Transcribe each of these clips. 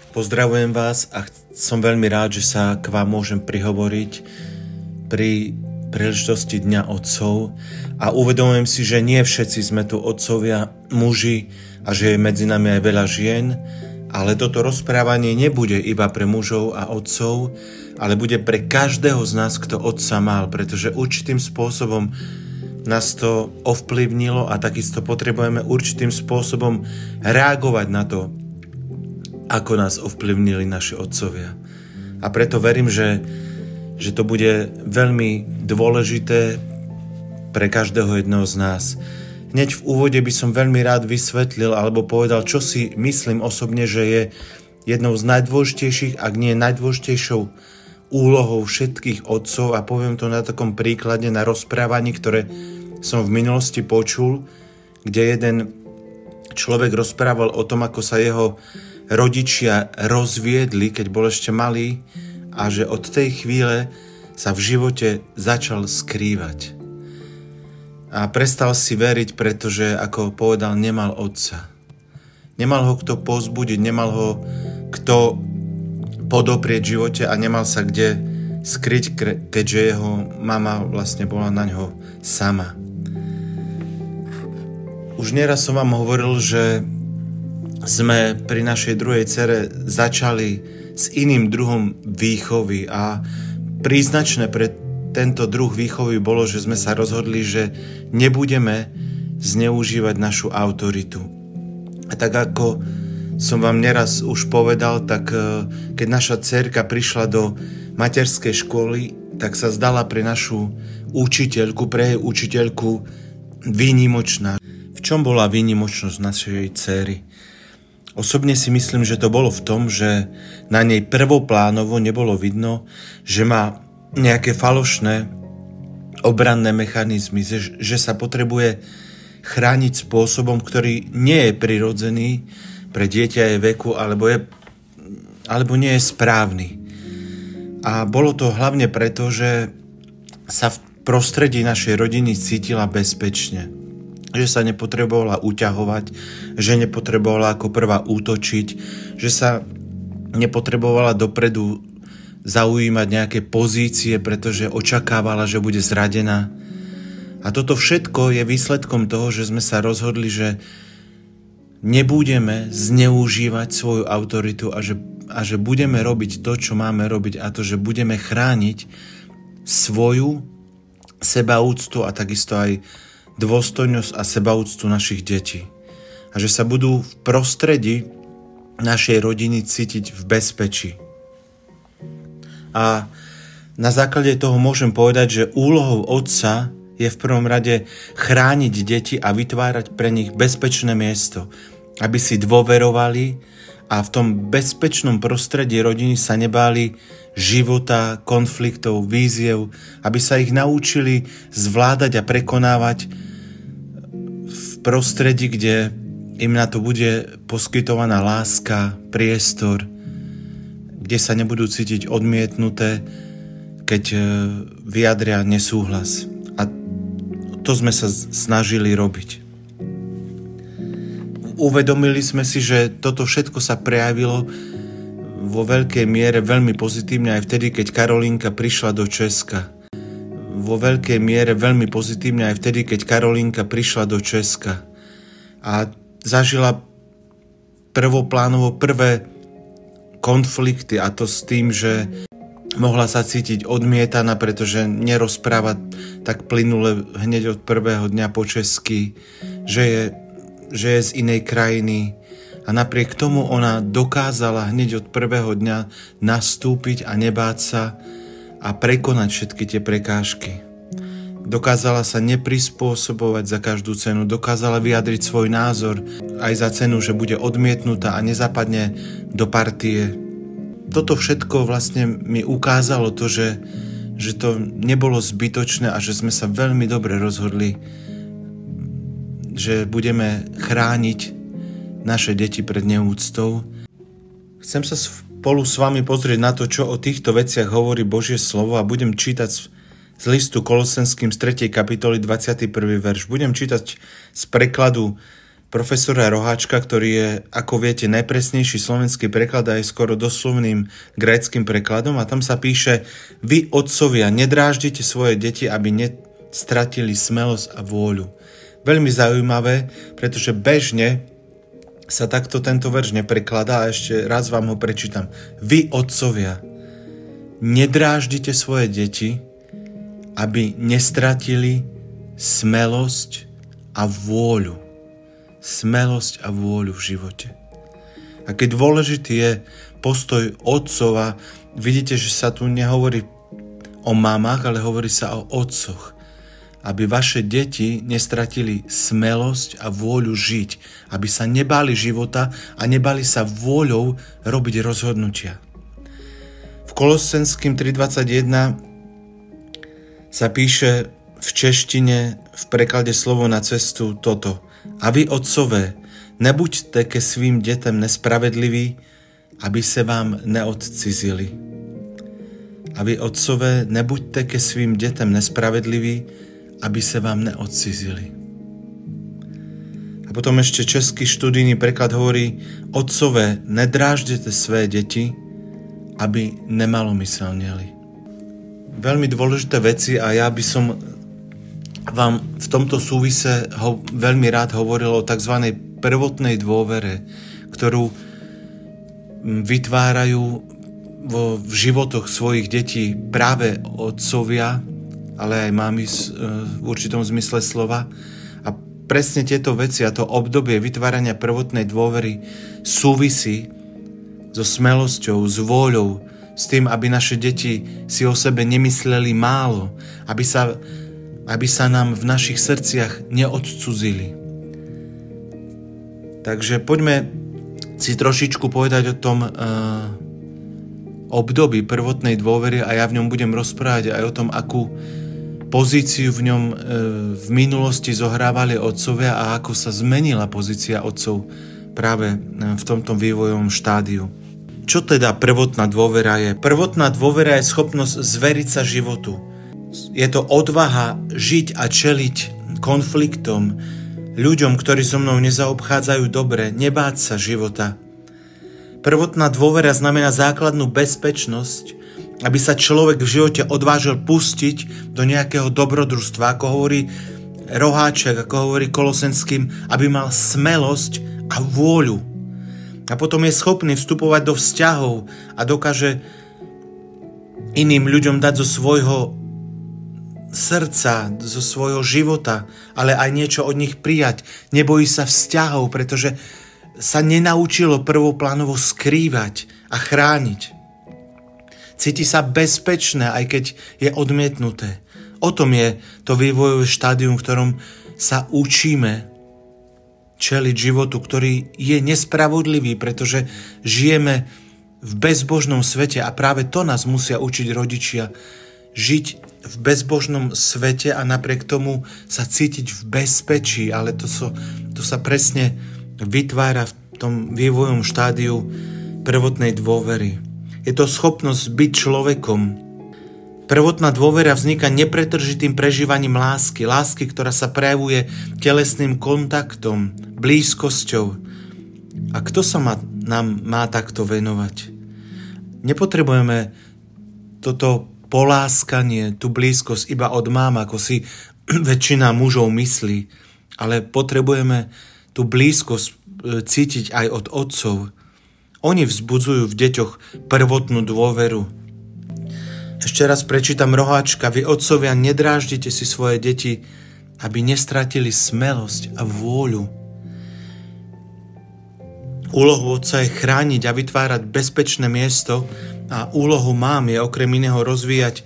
Pozdravujem vás a som veľmi rád, že sa k vám môžem prihovoriť pri príležitosti Dňa otcov a uvedomujem si, že nie všetci sme tu otcovia, muži a že je medzi nami aj veľa žien, ale toto rozprávanie nebude iba pre mužov a otcov, ale bude pre každého z nás, kto otca mal, pretože určitým spôsobom nás to ovplyvnilo a takisto potrebujeme určitým spôsobom reagovať na to, ako nás ovplyvnili naši otcovia. A preto verím, že to bude veľmi dôležité pre každého jedného z nás. Hneď v úvode by som veľmi rád vysvetlil alebo povedal, čo si myslím osobne, že je jednou z najdôležitejších, ak nie najdôležitejšou úlohou všetkých otcov, a poviem to na takom príklade, na rozprávaní, ktoré som v minulosti počul, kde jeden človek rozprával o tom, ako sa jeho rodičia rozviedli, keď bol ešte malý, a že od tej chvíle sa v živote začal skrývať. A prestal si veriť, pretože, ako povedal, nemal otca. Nemal ho kto povzbudiť, nemal ho kto podoprieť v živote a nemal sa kde skryť, keďže jeho mama vlastne bola na ňo sama. Už nieraz som vám hovoril, že sme pri našej druhej dcere začali s iným druhom výchovy a príznačné pre tento druh výchovy bolo, že sme sa rozhodli, že nebudeme zneužívať našu autoritu. A tak ako som vám neraz už povedal, tak keď naša dcerka prišla do materskej školy, tak sa zdala pre našu učiteľku, pre jej učiteľku výnimočná. V čom bola výnimočnosť našej dcery? Osobne si myslím, že to bolo v tom, že na nej prvoplánovo nebolo vidno, že má nejaké falošné obranné mechanizmy, že sa potrebuje chrániť spôsobom, ktorý nie je prirodzený pre dieťa jej veku, alebo nie je správny. A bolo to hlavne preto, že sa v prostredí našej rodiny cítila bezpečne. Že sa nepotrebovala uťahovať, že nepotrebovala ako prvá útočiť, že sa nepotrebovala dopredu zaujímať nejaké pozície, pretože očakávala, že bude zradená. A toto všetko je výsledkom toho, že sme sa rozhodli, že nebudeme zneužívať svoju autoritu a že budeme robiť to, čo máme robiť, a to, že budeme chrániť svoju sebaúctu a takisto aj dôstojnosť a sebaúctu našich detí. A že sa budú v prostredí našej rodiny cítiť v bezpečí. A na základe toho môžem povedať, že úlohou otca je v prvom rade chrániť deti a vytvárať pre nich bezpečné miesto, aby si dôverovali a v tom bezpečnom prostredí rodiny sa nebáli života, konfliktov, víziev, aby sa ich naučili zvládať a prekonávať v prostredí, kde im na to bude poskytovaná láska, priestor, kde sa nebudú cítiť odmietnuté, keď vyjadria nesúhlas. A to sme sa snažili robiť. Uvedomili sme si, že toto všetko sa prejavilo vo veľkej miere veľmi pozitívne aj vtedy, keď Karolínka prišla do Česka. Vo veľkej miere veľmi pozitívne aj vtedy, keď Karolínka prišla do Česka a zažila prvoplánovo prvé konflikty, a to s tým, že mohla sa cítiť odmietaná, pretože nerozpráva tak plynule hneď od prvého dňa po česky, že je z inej krajiny. A napriek tomu ona dokázala hneď od prvého dňa nastúpiť a nebáť sa a prekonať všetky tie prekážky. Dokázala sa neprispôsobovať za každú cenu, dokázala vyjadriť svoj názor aj za cenu, že bude odmietnutá a nezapadne do partie. Toto všetko vlastne mi ukázalo to, že to nebolo zbytočné a že sme sa veľmi dobre rozhodli, že budeme chrániť naše deti pred neúctou. Chcem sa spolu s vami pozrieť na to, čo o týchto veciach hovorí Božie slovo, a budem čítať z listu Kolosenským z 3. kapitoly 21. verš. Budem čítať z prekladu profesora Roháčka, ktorý je, ako viete, najpresnejší slovenský preklad a je skoro doslovným gréckym prekladom. A tam sa píše: vy, otcovia, nedráždite svoje deti, aby nestratili smelosť a vôľu. Veľmi zaujímavé, pretože bežne sa takto tento verš neprekladá a ešte raz vám ho prečítam. Vy, otcovia, nedráždite svoje deti, aby nestratili smelosť a vôľu. Smelosť a vôľu v živote. A keď dôležitý je postoj otcova, vidíte, že sa tu nehovorí o mamách, ale hovorí sa o otcoch. Aby vaše deti nestratili smelosť a vôľu žiť. Aby sa nebáli života a nebáli sa vôľou robiť rozhodnutia. V Kolosenským 3.21 sa píše v češtine v preklade Slovo na cestu toto: a vy, otcové, nebuďte ke svým detem nespravedliví, aby se vám neodcizili. A vy, otcové, nebuďte ke svým detem nespravedliví, aby se vám neodcizili. A potom ešte český študijný preklad hovorí: otcové, nedráždete své deti, aby nemalomyselneli. Veľmi dôležité veci a ja by som vám v tomto súvise veľmi rád hovoril o tzv. Prvotnej dôvere, ktorú vytvárajú v životoch svojich detí práve otcovia, ale aj mami v určitom zmysle slova. A presne tieto veci a to obdobie vytvárania prvotnej dôvery súvisí so smelosťou, s vôľou, s tým, aby naše deti si o sebe nemysleli málo, aby sa nám v našich srdciach neodcudzili. Takže poďme si trošičku povedať o tom období prvotnej dôvery a ja v ňom budem rozprávať aj o tom, akú pozíciu v ňom v minulosti zohrávali otcovia a ako sa zmenila pozícia otcov práve v tomto vývojovom štádiu. Čo teda prvotná dôvera je? Prvotná dôvera je schopnosť zveriť sa životu. Je to odvaha žiť a čeliť konfliktom, ľuďom, ktorí so mnou nezaobchádzajú dobre, nebáť sa života. Prvotná dôvera znamená základnú bezpečnosť, aby sa človek v živote odvážil pustiť do nejakého dobrodružstva, ako hovorí Roháček, ako hovorí Kolosenským, aby mal smelosť a vôľu. A potom je schopný vstupovať do vzťahov a dokáže iným ľuďom dať zo svojho srdca, zo svojho života, ale aj niečo od nich prijať. Nebojí sa vzťahov, pretože sa nenaučilo prvoplánovo skrývať a chrániť. Cíti sa bezpečné, aj keď je odmietnuté. O tom je to vývojové štádium, v ktorom sa učíme čeliť životu, ktorý je nespravodlivý, pretože žijeme v bezbožnom svete a práve to nás musia učiť rodičia. Žiť v bezbožnom svete a napriek tomu sa cítiť v bezpečí, ale to sa presne vytvára v tom vývojovom štádiu prvotnej dôvery. Je to schopnosť byť človekom. Prvotná dôvera vzniká nepretržitým prežívaním lásky. Lásky, ktorá sa prejavuje telesným kontaktom, blízkosťou. A kto sa nám má takto venovať? Nepotrebujeme toto poláskanie, tú blízkosť iba od mám, ako si väčšina mužov myslí, ale potrebujeme tú blízkosť cítiť aj od otcov. Oni vzbudzujú v deťoch prvotnú dôveru. Ešte raz prečítam Roháčka: vy, otcovia, nedráždite si svoje deti, aby nestratili smelosť a vôľu. Úlohou otca je chrániť a vytvárať bezpečné miesto a úlohou mám je okrem iného rozvíjať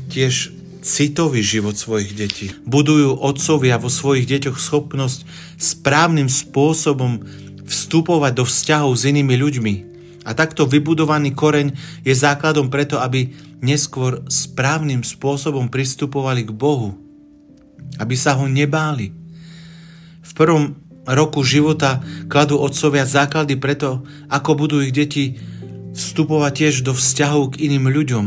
tiež citový život svojich detí. Budujú otcovia vo svojich deťoch schopnosť správnym spôsobom vstupovať do vzťahov s inými ľuďmi. A takto vybudovaný koreň je základom preto, aby neskôr správnym spôsobom pristupovali k Bohu. Aby sa ho nebáli. V prvom roku života kladú otcovia základy preto, ako budú ich deti vstupovať tiež do vzťahov k iným ľuďom.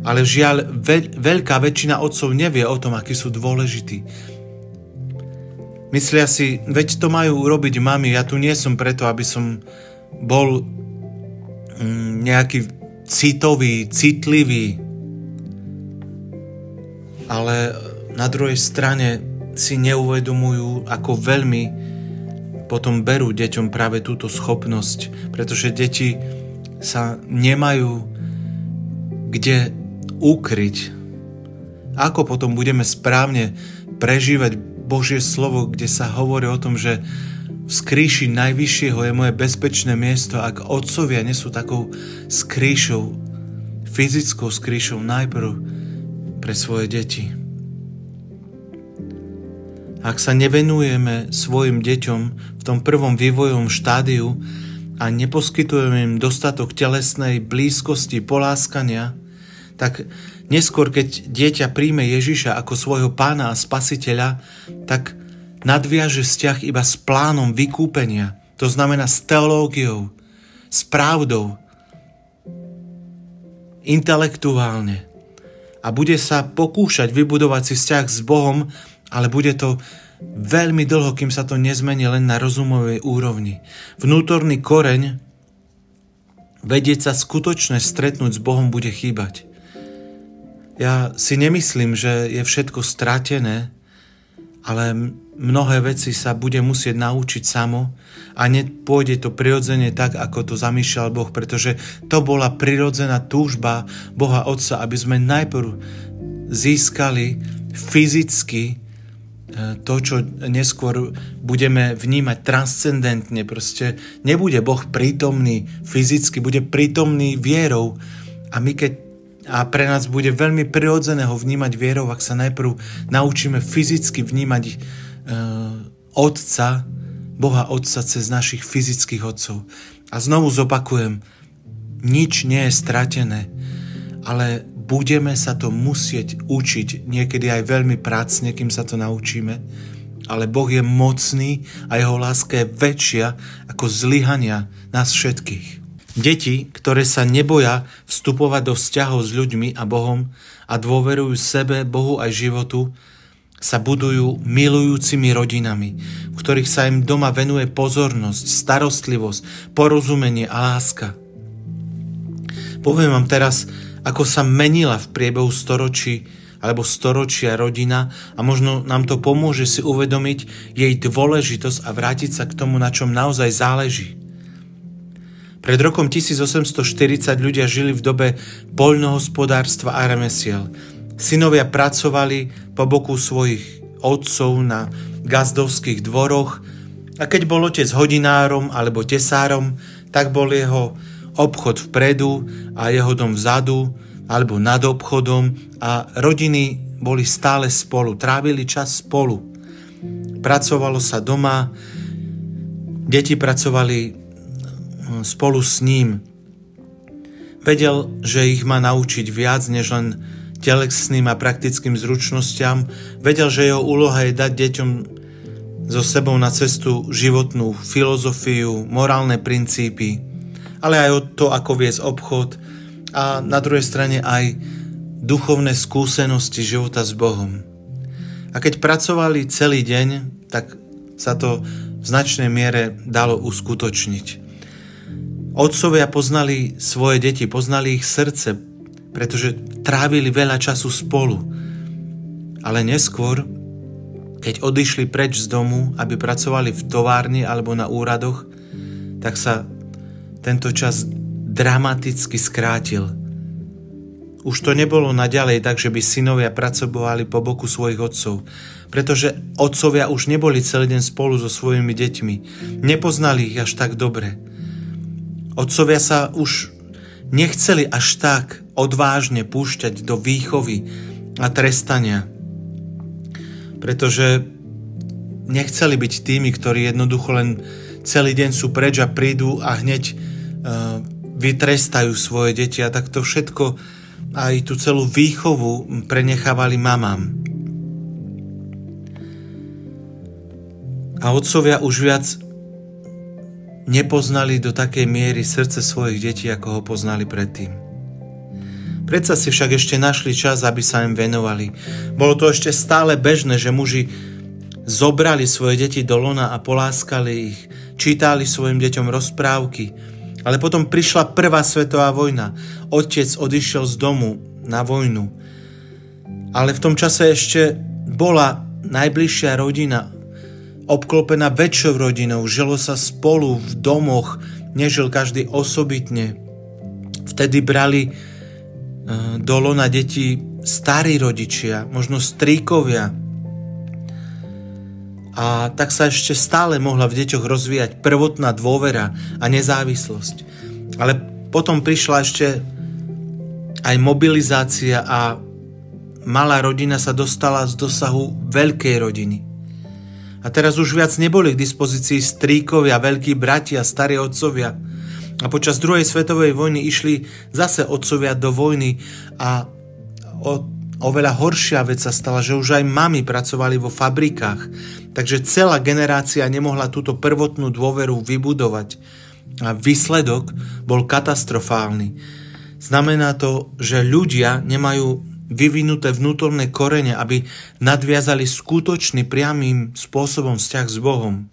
Ale žiaľ, veľká väčšina otcov nevie o tom, akí sú dôležití. Myslia si, veď to majú urobiť mami, ja tu nie som preto, aby som bol nejaký citlivý. Ale na druhej strane si neuvedomujú, ako veľmi potom berú deťom práve túto schopnosť, pretože deti sa nemajú kde ukryť. Ako potom budeme správne prežívať Božie slovo, kde sa hovorí o tom, že v skríši najvyššieho je moje bezpečné miesto, ak otcovia nie sú takou skríšou, fyzickou skríšou najprv pre svoje deti. Ak sa nevenujeme svojim deťom v tom prvom vývojovom štádiu a neposkytujeme im dostatok telesnej blízkosti, poláskania, tak neskôr, keď dieťa príjme Ježiša ako svojho pána a spasiteľa, tak nadviaže vzťah iba s plánom vykúpenia. To znamená s teológiou, s pravdou, intelektuálne. A bude sa pokúšať vybudovať si vzťah s Bohom, ale bude to veľmi dlho, kým sa to nezmení len na rozumovej úrovni. Vnútorný koreň, vedieť sa skutočne stretnúť s Bohom, bude chýbať. Ja si nemyslím, že je všetko stratené, ale mnohé veci sa bude musieť naučiť samo a nepôjde to prirodzene tak, ako to zamýšľal Boh, pretože to bola prirodzená túžba Boha Otca, aby sme najprv získali fyzicky to, čo neskôr budeme vnímať transcendentne. Proste nebude Boh prítomný fyzicky, bude prítomný vierou. A pre nás bude veľmi prirodzené ho vnímať vierou, ak sa najprv naučíme fyzicky vnímať Otca, Boha Otca cez našich fyzických otcov. A znovu zopakujem, nič nie je stratené, ale budeme sa to musieť učiť, niekedy aj veľmi prácne, kým sa to naučíme, ale Boh je mocný a jeho láska je väčšia ako zlyhania nás všetkých. Deti, ktoré sa neboja vstupovať do vzťahov s ľuďmi a Bohom a dôverujú sebe, Bohu aj životu, sa budujú milujúcimi rodinami, v ktorých sa im doma venuje pozornosť, starostlivosť, porozumenie a láska. Poviem vám teraz, ako sa menila v priebehu storočia rodina a možno nám to pomôže si uvedomiť jej dôležitosť a vrátiť sa k tomu, na čom naozaj záleží. Pred rokom 1840 ľudia žili v dobe poľnohospodárstva a remesiel. Synovia pracovali po boku svojich otcov na gazdovských dvoroch a keď bol otec hodinárom alebo tesárom, tak bol jeho obchod vpredu a jeho dom vzadu alebo nad obchodom a rodiny boli stále spolu, trávili čas spolu. Pracovalo sa doma, deti pracovali spolu s ním. Vedel, že ich má naučiť viac než len telesným a praktickým zručnostiam. Vedel, že jeho úloha je dať deťom so sebou na cestu životnú filozofiu, morálne princípy, ale aj o to, ako viesť obchod a na druhej strane aj duchovné skúsenosti života s Bohom. A keď pracovali celý deň, tak sa to v značnej miere dalo uskutočniť. Otcovia poznali svoje deti, poznali ich srdce, pretože trávili veľa času spolu. Ale neskôr, keď odišli preč z domu, aby pracovali v továrni alebo na úradoch, tak sa tento čas dramaticky skrátil. Už to nebolo naďalej tak, že by synovia pracovali po boku svojich otcov, pretože otcovia už neboli celý deň spolu so svojimi deťmi. Nepoznali ich až tak dobre. Otcovia sa už nechceli až tak odvážne púšťať do výchovy a trestania, pretože nechceli byť tými, ktorí jednoducho len celý deň sú preč a prídu a hneď vytrestajú svoje deti a tak to všetko, aj tú celú výchovu prenechávali mamám. A otcovia už viac nepoznali do takej miery srdce svojich detí, ako ho poznali predtým. Predsa si však ešte našli čas, aby sa im venovali. Bolo to ešte stále bežné, že muži zobrali svoje deti do lona a poláskali ich, čítali svojim deťom rozprávky. Ale potom prišla prvá svetová vojna. Otec odišiel z domu na vojnu. Ale v tom čase ešte bola najbližšia rodina, obklopená väčšou rodinou, žilo sa spolu v domoch, nežil každý osobitne. Vtedy brali do lona deti starí rodičia, možno strýkovia. A tak sa ešte stále mohla v deťoch rozvíjať prvotná dôvera a nezávislosť. Ale potom prišla ešte aj mobilizácia a malá rodina sa dostala z dosahu veľkej rodiny. A teraz už viac neboli k dispozícii strýkovia, veľkí bratia, starí otcovia. A počas druhej svetovej vojny išli zase otcovia do vojny a oveľa horšia vec sa stala, že už aj mami pracovali vo fabrikách, takže celá generácia nemohla túto prvotnú dôveru vybudovať a výsledok bol katastrofálny. Znamená to, že ľudia nemajú vyvinuté vnútorné korene, aby nadviazali skutočný priamým spôsobom vzťah s Bohom.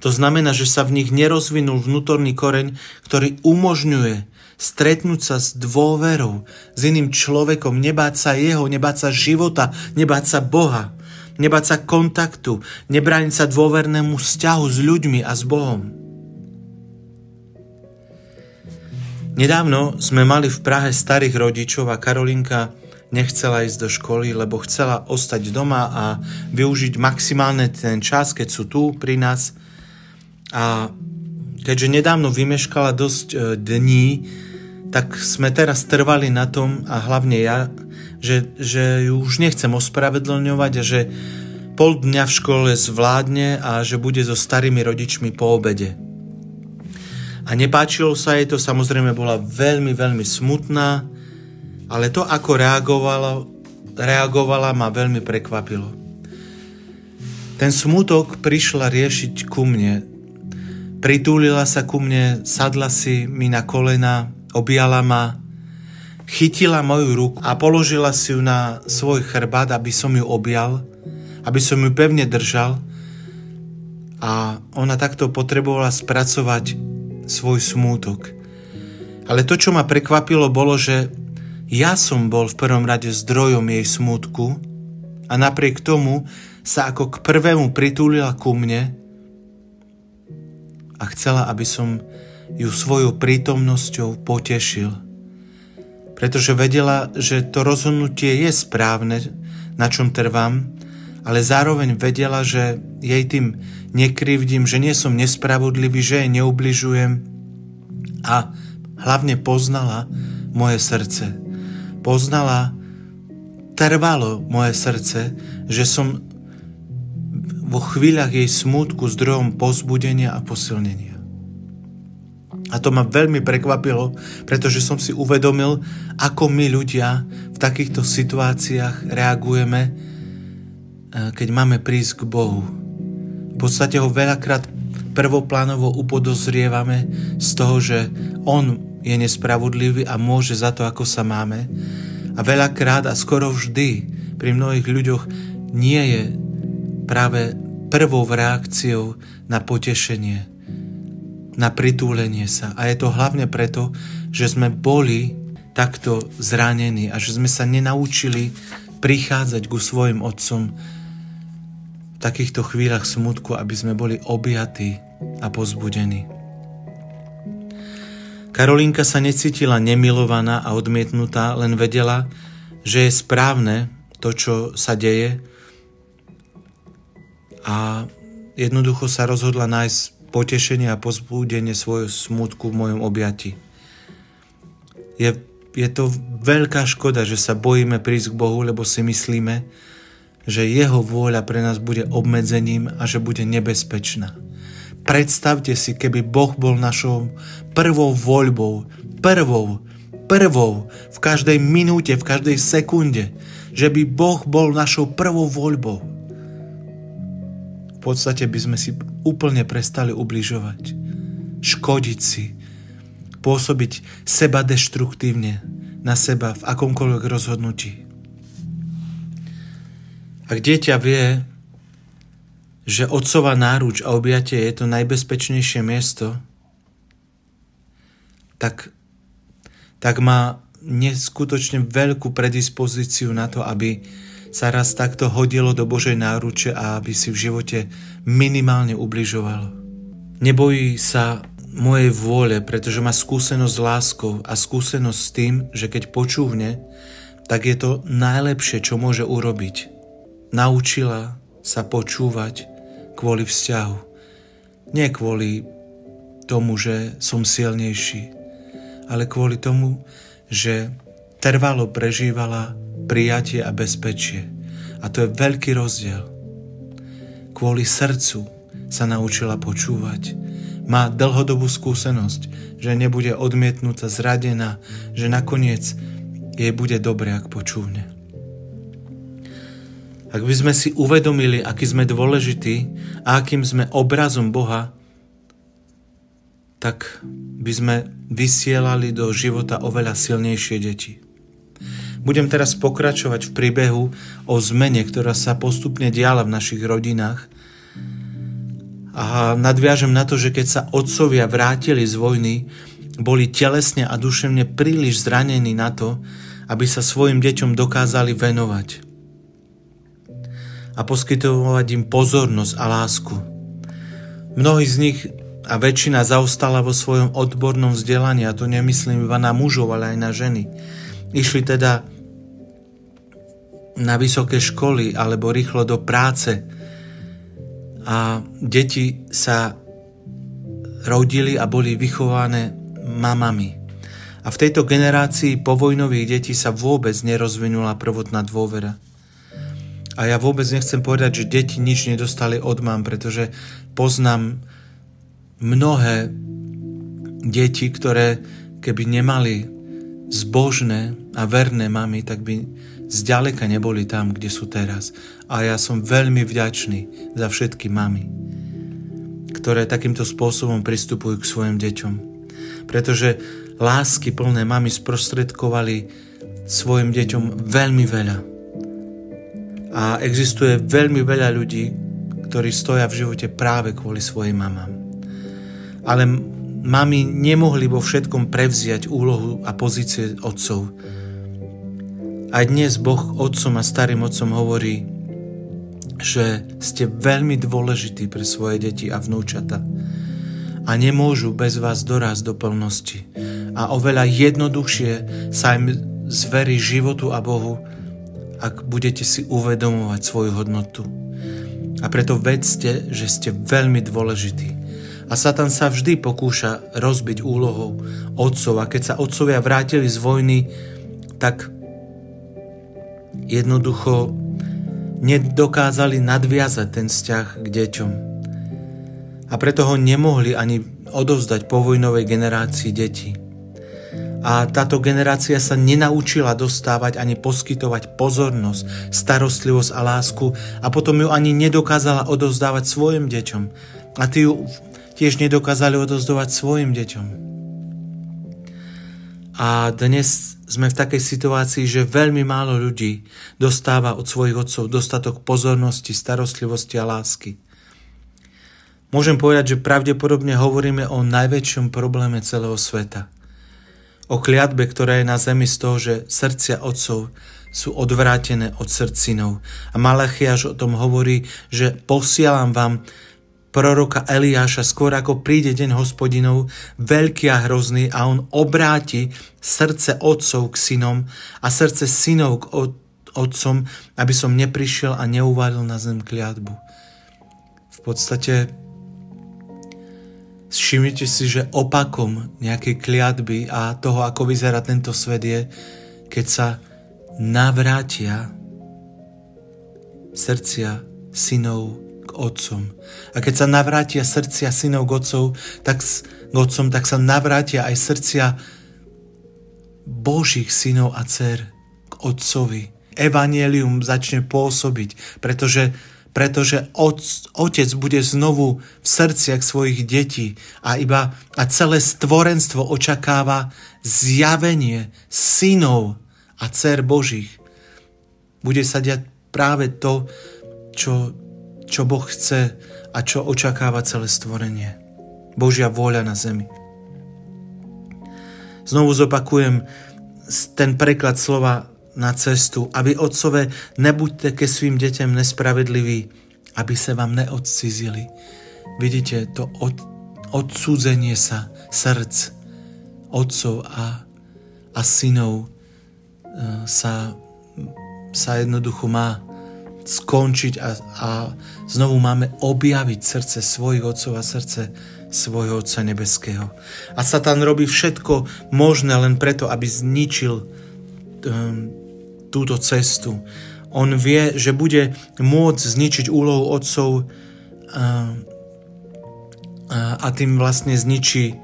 To znamená, že sa v nich nerozvinul vnútorný koreň, ktorý umožňuje stretnúť sa s dôverou, s iným človekom, nebáť sa jeho, nebáť sa života, nebáť sa Boha, nebáť sa kontaktu, nebrániť sa dôvernému vzťahu s ľuďmi a s Bohom. Nedávno sme mali v Prahe starých rodičov a Karolinka nechcela ísť do školy, lebo chcela ostať doma a využiť maximálne ten čas, keď sú tu pri nás. A keďže nedávno vymeškala dosť dní, tak sme teraz trvali na tom, a hlavne ja, že ju už nechcem ospravedlňovať a že pol dňa v škole zvládne a že bude so starými rodičmi po obede. A nepáčilo sa jej to, samozrejme bola veľmi, veľmi smutná, ale to, ako reagovala, ma veľmi prekvapilo. Ten smutok prišla riešiť ku mne. Pritúlila sa ku mne, sadla si mi na kolena, objala ma, chytila moju ruku a položila si ju na svoj chrbát, aby som ju objal, aby som ju pevne držal, a ona takto potrebovala spracovať svoj smútok. Ale to, čo ma prekvapilo, bolo, že ja som bol v prvom rade zdrojom jej smútku a napriek tomu sa ako k prvému pritúlila ku mne a chcela, aby som ju svojou prítomnosťou potešil. Pretože vedela, že to rozhodnutie je správne, na čom trvám, ale zároveň vedela, že jej tým nekrivdím, že nie som nespravodlivý, že jej neubližujem, a hlavne poznala moje srdce. Trvalo moje srdce, že som vo chvíľach jej smútku zdrojom povzbudenia a posilnenia. A to ma veľmi prekvapilo, pretože som si uvedomil, ako my ľudia v takýchto situáciách reagujeme, keď máme prísť k Bohu. V podstate ho veľakrát prvoplánovo upodozrievame z toho, že on je nespravodlivý a môže za to, ako sa máme. A veľakrát a skoro vždy pri mnohých ľuďoch nie je práve prvou reakciou na potešenie, na pritúlenie sa. A je to hlavne preto, že sme boli takto zranení a že sme sa nenaučili prichádzať ku svojim otcom v takýchto chvíľach smutku, aby sme boli objatí a povzbudení. Karolinka sa necítila nemilovaná a odmietnutá, len vedela, že je správne to, čo sa deje, a jednoducho sa rozhodla nájsť potešenie a povzbudenie svojho smútku v mojom objati. Je to veľká škoda, že sa bojíme prísť k Bohu, lebo si myslíme, že jeho vôľa pre nás bude obmedzením a že bude nebezpečná. Predstavte si, keby Boh bol našou prvou voľbou, prvou, v každej minúte, v každej sekunde, že by Boh bol našou prvou voľbou. V podstate by sme si úplne prestali ubližovať, škodiť si, pôsobiť seba deštruktívne na seba v akomkoľvek rozhodnutí. Ak dieťa vie, že otcova náruč a objatie je to najbezpečnejšie miesto, tak má neskutočne veľkú predispozíciu na to, aby sa raz takto hodilo do Božej náruče a aby si v živote minimálne ubližovalo. Nebojí sa mojej vôle, pretože má skúsenosť s láskou a skúsenosť s tým, že keď počúvne, tak je to najlepšie, čo môže urobiť. Naučila sa počúvať kvôli vzťahu. Nie kvôli tomu, že som silnejší, ale kvôli tomu, že trvalo prežívala prijatie a bezpečie. A to je veľký rozdiel. Kvôli srdcu sa naučila počúvať. Má dlhodobú skúsenosť, že nebude odmietnutá, zradená, že nakoniec jej bude dobre, ak počúvne. Ak by sme si uvedomili, aký sme dôležití a akým sme obrazom Boha, tak by sme vysielali do života oveľa silnejšie deti. Budem teraz pokračovať v príbehu o zmene, ktorá sa postupne diala v našich rodinách. A nadviažem na to, že keď sa otcovia vrátili z vojny, boli telesne a duševne príliš zranení na to, aby sa svojim deťom dokázali venovať a poskytovať im pozornosť a lásku. Mnohí z nich a väčšina zaostala vo svojom odbornom vzdelaní, a to nemyslím iba na mužov, ale aj na ženy. Išli teda na vysoké školy alebo rýchlo do práce a deti sa rodili a boli vychované mamami. A v tejto generácii povojnových detí sa vôbec nerozvinula prvotná dôvera. A ja vôbec nechcem povedať, že deti nič nedostali od mám, pretože poznám mnohé deti, ktoré keby nemali zbožné a verné mamy, tak by zďaleka neboli tam, kde sú teraz. A ja som veľmi vďačný za všetky mamy, ktoré takýmto spôsobom pristupujú k svojim deťom. Pretože lásky plné mamy sprostredkovali svojim deťom veľmi veľa. A existuje veľmi veľa ľudí, ktorí stoja v živote práve kvôli svojim mamám. Ale mami nemohli vo všetkom prevziať úlohu a pozície otcov. Aj dnes Boh otcom a starým otcom hovorí, že ste veľmi dôležití pre svoje deti a vnúčata a nemôžu bez vás dorásť do plnosti. A oveľa jednoduchšie sa im zverí životu a Bohu, ak budete si uvedomovať svoju hodnotu. A preto vedzte, že ste veľmi dôležití. A Satan sa vždy pokúša rozbiť úlohou otcov. A keď sa otcovia vrátili z vojny, tak jednoducho nedokázali nadviazať ten vzťah k deťom. A preto ho nemohli ani odovzdať povojnovej generácii detí. A táto generácia sa nenaučila dostávať ani poskytovať pozornosť, starostlivosť a lásku a potom ju ani nedokázala odovzdávať svojim deťom. A tí ju tiež nedokázali odovzdávať svojim deťom. A dnes sme v takej situácii, že veľmi málo ľudí dostáva od svojich otcov dostatok pozornosti, starostlivosti a lásky. Môžem povedať, že pravdepodobne hovoríme o najväčšom probléme celého sveta. O kliatbe, ktorá je na zemi z toho, že srdcia otcov sú odvrátené od srdc synov. A Malachiáš o tom hovorí, že posielam vám proroka Eliáša skôr ako príde deň Hospodinov, veľký a hrozný, a on obráti srdce otcov k synom a srdce synov k otcom, aby som neprišiel a neuvalil na zem kliatbu. V podstate všimnite si, že opakom nejakej kliatby a toho, ako vyzerá tento svet, je, keď sa navrátia srdcia synov k otcom. A keď sa navrátia srdcia synov k otcom, tak sa navrátia aj srdcia Božích synov a dcer k otcovi. Evanjelium začne pôsobiť, pretože Otec bude znovu v srdciach svojich detí a celé stvorenstvo očakáva zjavenie synov a dcer Božích. Bude sa diať práve to, čo čo Boh chce a čo očakáva celé stvorenie. Božia vôľa na zemi. Znovu zopakujem ten preklad slova na cestu. A vy, otcové, nebuďte ke svým deťom nespravedliví, aby sa vám neodcizili. Vidíte, to odsúdzenie sa srdc otcov a synov sa jednoducho má skončiť a znovu máme objaviť srdce svojich otcov a srdce svojho Otca nebeského. A Satan robí všetko možné len preto, aby zničil túto cestu. On vie, že bude môcť zničiť úlohu otcov a tým vlastne zničí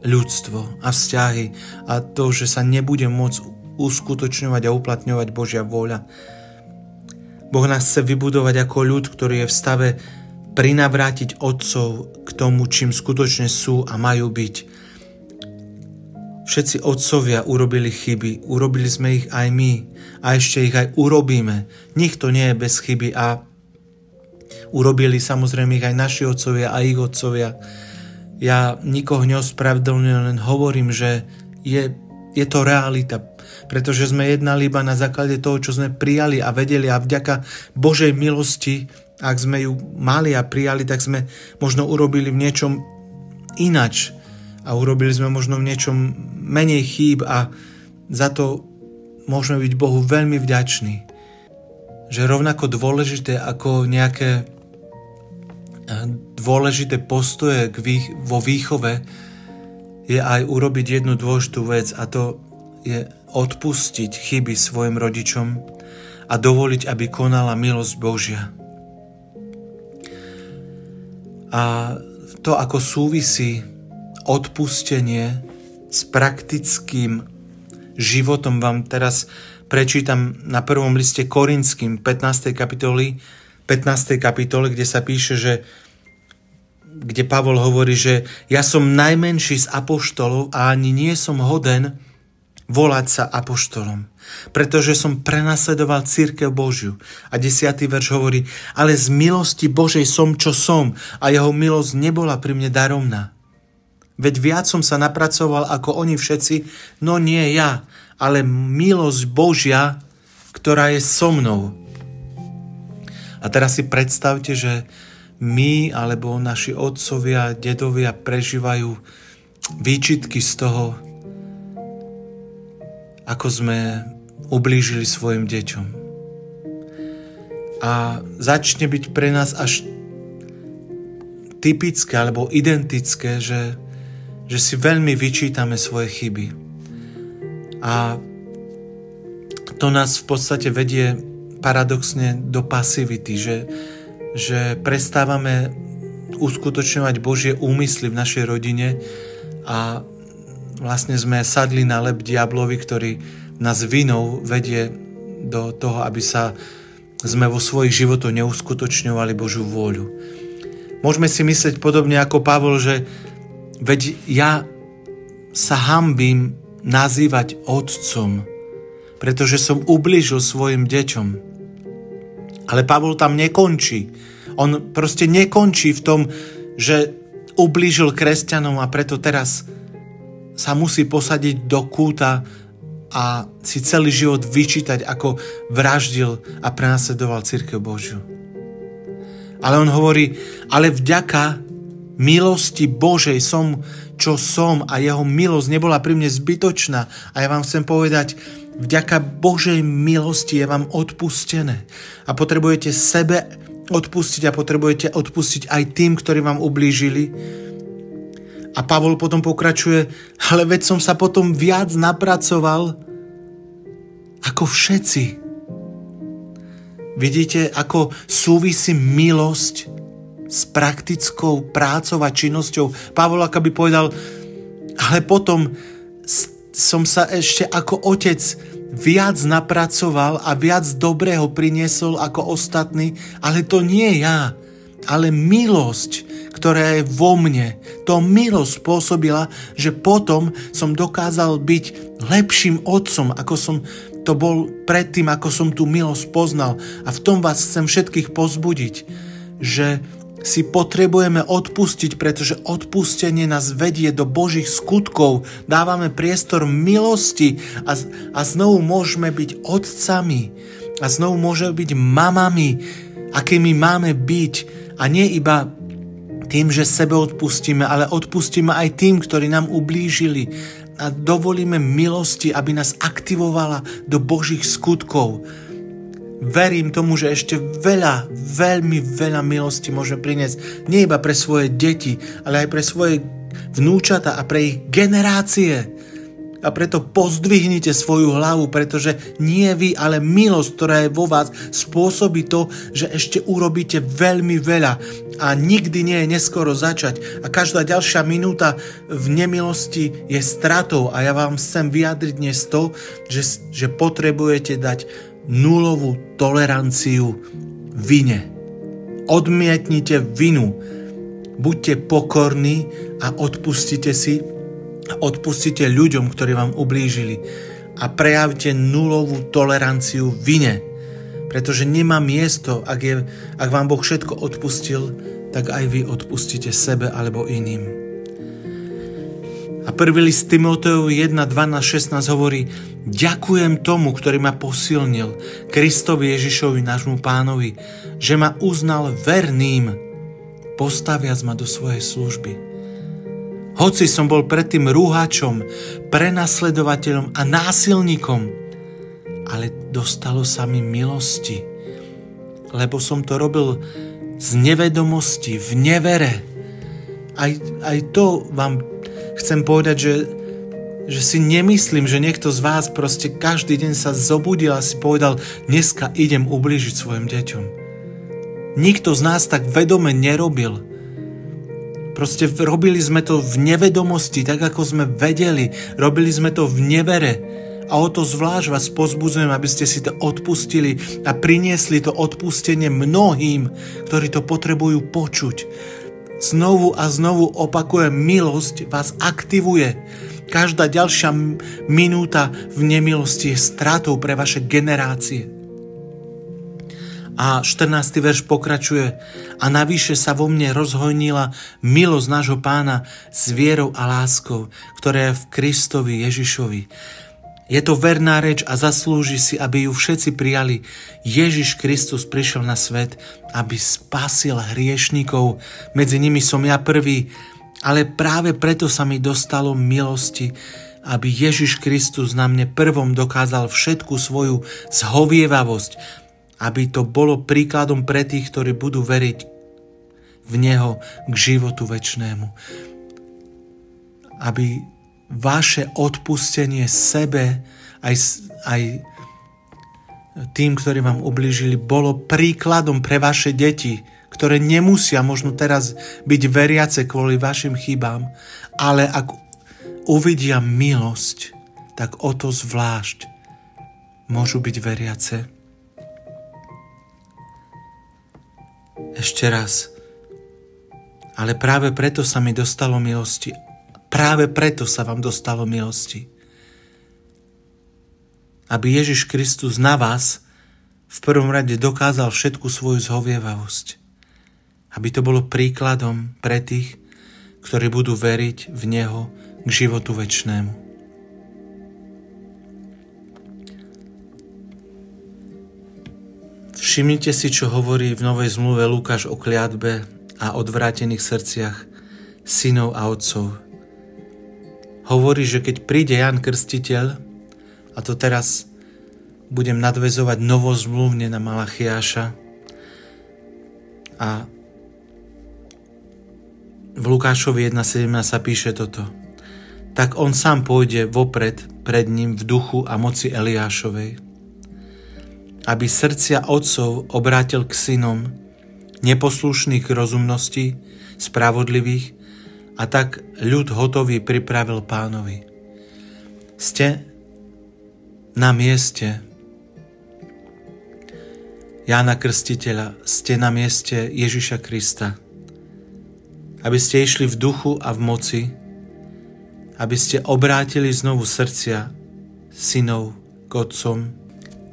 ľudstvo a vzťahy a to, že sa nebude môcť uskutočňovať a uplatňovať Božia vôľa. Boh nás chce vybudovať ako ľud, ktorý je v stave prinavrátiť otcov k tomu, čím skutočne sú a majú byť. Všetci otcovia urobili chyby, urobili sme ich aj my a ešte ich aj urobíme. Nikto nie je bez chyby a urobili samozrejme ich aj naši otcovia a ich otcovia. Ja nikoho neospravedlňujem, len hovorím, že je to realita, pretože sme jednali iba na základe toho, čo sme prijali a vedeli a vďaka Božej milosti, ak sme ju mali a prijali, tak sme možno urobili v niečom inač a urobili sme možno v niečom menej chýb a za to môžeme byť Bohu veľmi vďační. Že rovnako dôležité ako nejaké dôležité postoje vo výchove je aj urobiť jednu dôležitú vec a to je odpustiť chyby svojim rodičom a dovoliť, aby konala milosť Božia. A to, ako súvisí odpustenie s praktickým životom, vám teraz prečítam na prvom liste Korinským 15. kapitole, kde sa píše, kde Pavol hovorí, že ja som najmenší z apoštolov a ani nie som hoden volať sa apoštolom, pretože som prenasledoval cirkev Božiu. A 10. verš hovorí, ale z milosti Božej som, čo som, a jeho milosť nebola pri mne daromná. Veď viac som sa napracoval ako oni všetci, no nie ja, ale milosť Božia, ktorá je so mnou. A teraz si predstavte, že my, alebo naši otcovia, dedovia prežívajú výčitky z toho, ako sme ublížili svojim deťom. A začne byť pre nás až typické alebo identické, že si veľmi vyčítame svoje chyby. A to nás v podstate vedie paradoxne do pasivity, že prestávame uskutočňovať Božie úmysly v našej rodine a vlastne sme sadli na lep diablovi, ktorý nás vinou vedie do toho, aby sme vo svojich životoch neuskutočňovali Božiu vôľu. Môžeme si myslieť podobne ako Pavol, že veď ja sa hanbím nazývať otcom, pretože som ublížil svojim deťom. Ale Pavol tam nekončí. On proste nekončí v tom, že ublížil kresťanom a preto teraz sa musí posadiť do kúta a si celý život vyčítať, ako vraždil a prenasledoval cirkev Božiu. Ale on hovorí, ale vďaka milosti Božej som, čo som a jeho milosť nebola pri mne zbytočná. A ja vám chcem povedať, vďaka Božej milosti je vám odpustené. A potrebujete sebe odpustiť a potrebujete odpustiť aj tým, ktorí vám ublížili. A Pavol potom pokračuje, ale veď som sa potom viac napracoval ako všetci. Vidíte, ako súvisí milosť s praktickou prácou a činnosťou. Pavol akoby povedal, ale potom som sa ešte ako otec viac napracoval a viac dobrého priniesol ako ostatní, ale to nie ja, ale milosť, ktorá je vo mne. To milosť spôsobila, že potom som dokázal byť lepším otcom, ako som to bol predtým, ako som tú milosť poznal. A v tom vás chcem všetkých povzbudiť, že si potrebujeme odpustiť, pretože odpustenie nás vedie do Božích skutkov. Dávame priestor milosti a znovu môžeme byť otcami a znovu môžeme byť mamami, akými máme byť. A nie iba tým, že sebe odpustíme, ale odpustíme aj tým, ktorí nám ublížili. A dovolíme milosti, aby nás aktivovala do Božích skutkov. Verím tomu, že ešte veľmi veľa milosti môže priniesť nie iba pre svoje deti, ale aj pre svoje vnúčata a pre ich generácie. A preto pozdvihnite svoju hlavu, pretože nie vy, ale milosť, ktorá je vo vás, spôsobí to, že ešte urobíte veľmi veľa a nikdy nie je neskoro začať. A každá ďalšia minúta v nemilosti je stratou a ja vám chcem vyjadriť dnes to, že potrebujete dať nulovú toleranciu vine. Odmietnite vinu. Buďte pokorní a odpustite si a odpustite ľuďom, ktorí vám ublížili. A prejavte nulovú toleranciu vine. Pretože nemá miesto, ak vám Boh všetko odpustil, tak aj vy odpustíte sebe alebo iným. A 1. list Timotejovi 1:12-16 hovorí: ďakujem tomu, ktorý ma posilnil, Kristovi Ježišovi, nášmu Pánovi, že ma uznal verným, postaviac ma do svojej služby. Hoci som bol predtým rúhačom, prenasledovateľom a násilníkom, ale dostalo sa mi milosti, lebo som to robil z nevedomosti, v nevere. Aj to vám chcem povedať, že si nemyslím, že niekto z vás proste každý deň sa zobudil a si povedal: dneska idem ublížiť svojim deťom. Nikto z nás tak vedome nerobil. Proste robili sme to v nevedomosti, tak ako sme vedeli. Robili sme to v nevere. A o to zvlášť vás pozbudzujem, aby ste si to odpustili a priniesli to odpustenie mnohým, ktorí to potrebujú počuť. Znovu a znovu opakujem, milosť vás aktivuje. Každá ďalšia minúta v nemilosti je stratou pre vaše generácie. A 14. verš pokračuje: a navyše sa vo mne rozhojnila milosť nášho Pána s vierou a láskou, ktorá je v Kristovi Ježišovi. Je to verná reč a zaslúži si, aby ju všetci prijali. Ježiš Kristus prišiel na svet, aby spasil hriešnikov. Medzi nimi som ja prvý, ale práve preto sa mi dostalo milosti, aby Ježiš Kristus na mne prvom dokázal všetku svoju zhovievavosť, aby to bolo príkladom pre tých, ktorí budú veriť v Neho k životu večnému. Aby vaše odpustenie sebe aj tým, ktorí vám ublížili, bolo príkladom pre vaše deti, ktoré nemusia možno teraz byť veriace kvôli vašim chybám, ale ak uvidia milosť, tak o to zvlášť môžu byť veriace. Ešte raz. Ale práve preto sa mi dostalo milosti. Práve preto sa vám dostalo milosti. Aby Ježiš Kristus na vás v prvom rade dokázal všetku svoju zhovievavosť. Aby to bolo príkladom pre tých, ktorí budú veriť v Neho k životu večnému. Všimnite si, čo hovorí v Novej zmluve Lukáš o kliatbe a odvrátených srdciach synov a otcov. Hovorí, že keď príde Ján Krstiteľ, a to teraz budem nadväzovať novozmluvne na Malachiáša, a v Lukášovi 1.17 sa píše toto: tak on sám pôjde vopred pred ním v duchu a moci Eliášovej, aby srdcia otcov obrátil k synom, neposlušných k rozumnosti, spravodlivých, a tak ľud hotový pripravil Pánovi. Ste na mieste Jána Krstiteľa, ste na mieste Ježiša Krista, aby ste išli v duchu a v moci, aby ste obrátili znovu srdcia synov k otcom,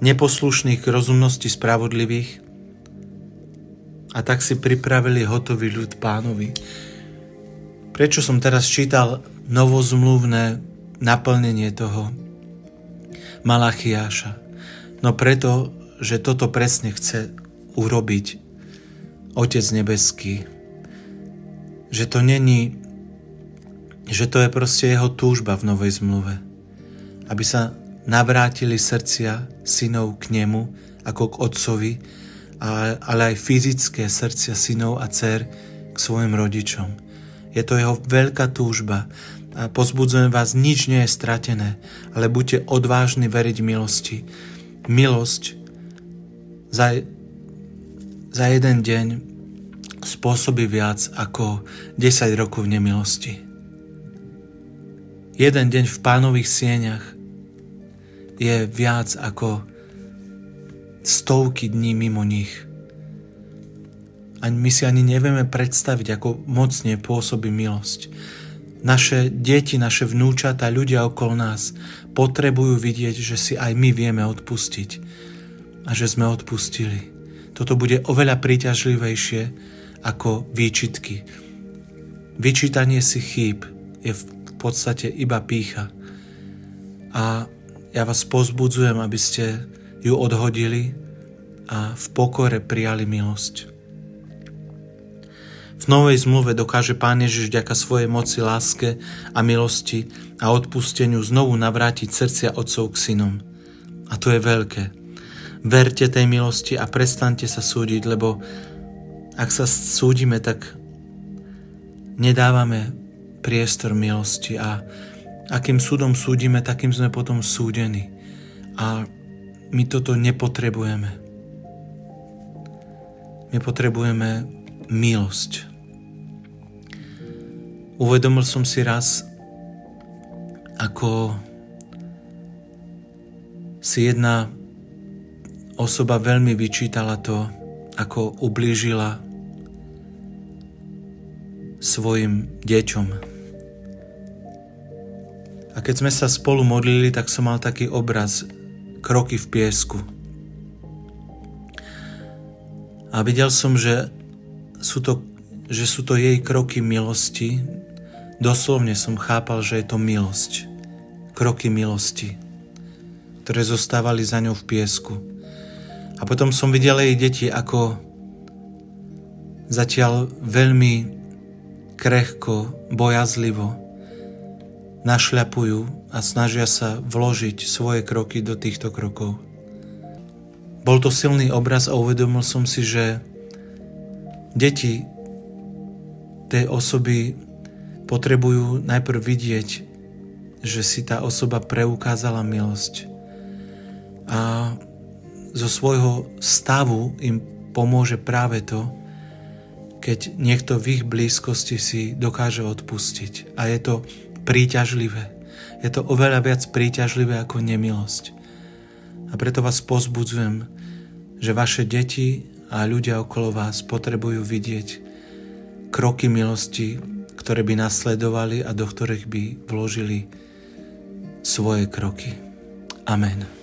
neposlušných k rozumnosti, spravodlivých, a tak si pripravili hotový ľud Pánovi. Prečo som teraz čítal novozmluvné naplnenie toho Malachiáša? No preto, že toto presne chce urobiť Otec nebeský. Že to je proste jeho túžba v novej zmluve. Aby sa navrátili srdcia synov k nemu, ako k otcovi, ale aj fyzické srdcia synov a dcer k svojim rodičom. Je to jeho veľká túžba. A pozbudzujem vás, nič nie je stratené, ale buďte odvážni veriť milosti. Milosť za jeden deň spôsobí viac ako 10 rokov nemilosti. Jeden deň v Pánových sieňach je viac ako stovky dní mimo nich. A my si ani nevieme predstaviť, ako mocne pôsobí milosť. Naše deti, naše vnúčatá, ľudia okolo nás potrebujú vidieť, že si aj my vieme odpustiť a že sme odpustili. Toto bude oveľa príťažlivejšie ako výčitky. Vyčítanie si chýb je v podstate iba pýcha. A ja vás povzbudzujem, aby ste ju odhodili a v pokore prijali milosť. V novej zmluve dokáže Pán Ježiš vďaka svojej moci, láske a milosti a odpusteniu znovu navrátiť srdcia otcov k synom. A to je veľké. Verte tej milosti a prestaňte sa súdiť, lebo ak sa súdime, tak nedávame priestor milosti a akým súdom súdime, takým sme potom súdení. A my toto nepotrebujeme. My potrebujeme milosť. Uvedomil som si raz, ako si jedna osoba veľmi vyčítala to, ako ublížila svojim deťom. A keď sme sa spolu modlili, tak som mal taký obraz, kroky v piesku. A videl som, že sú to jej kroky milosti. Doslovne som chápal, že je to milosť. Kroky milosti, ktoré zostávali za ňou v piesku. A potom som videl jej deti, ako zatiaľ veľmi krehko, bojazlivo našľapujú a snažia sa vložiť svoje kroky do týchto krokov. Bol to silný obraz a uvedomil som si, že deti tej osoby potrebujú najprv vidieť, že si tá osoba preukázala milosť. A zo svojho stavu im pomôže práve to, keď niekto v ich blízkosti si dokáže odpustiť. A je to príťažlivé. Je to oveľa viac príťažlivé ako nemilosť. A preto vás povzbudzujem, že vaše deti a ľudia okolo vás potrebujú vidieť kroky milosti, ktoré by nasledovali a do ktorých by vložili svoje kroky. Amen.